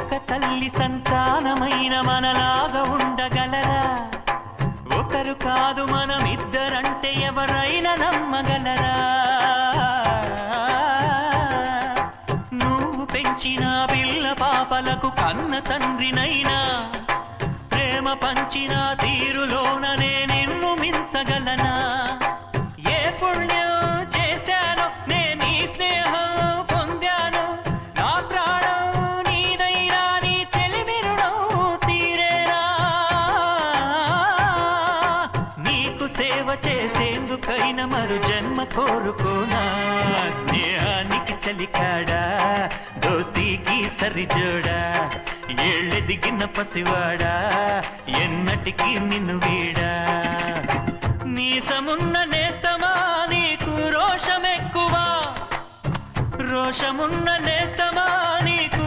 ఒక తల్లి సంతానమైన మనలాగా ఉండగలరా? ఒకరు కాదు మనమిద్దరంటే ఎవరైనా నమ్మగలరా? నువ్వు పెంచిన పిల్ల పాపలకు కన్న తండ్రినైనా ప్రేమ పంచిన తీరులోననే నిన్ను మించగలనా? ఏ పుణ్యం చేశాను నేను ఈ స్నేహం పొందాను, నా ప్రాణం నీదైనా నీ చెలిమిరుడం తీరేరా? నీకు సేవ చేసేందుకైనా మరు జన్మ కోరుకోనా? స్నేహానికి చలికాడా, దోస్తీకి సరిజోడా, ఏళ్ళెదిగిన పసివాడా, ఎన్నటికీ నిన్ను వీడా? నీసమున్న నేస్తమా నీకు రోషమెక్కువ, రోషమున్న నేస్తమా నీకు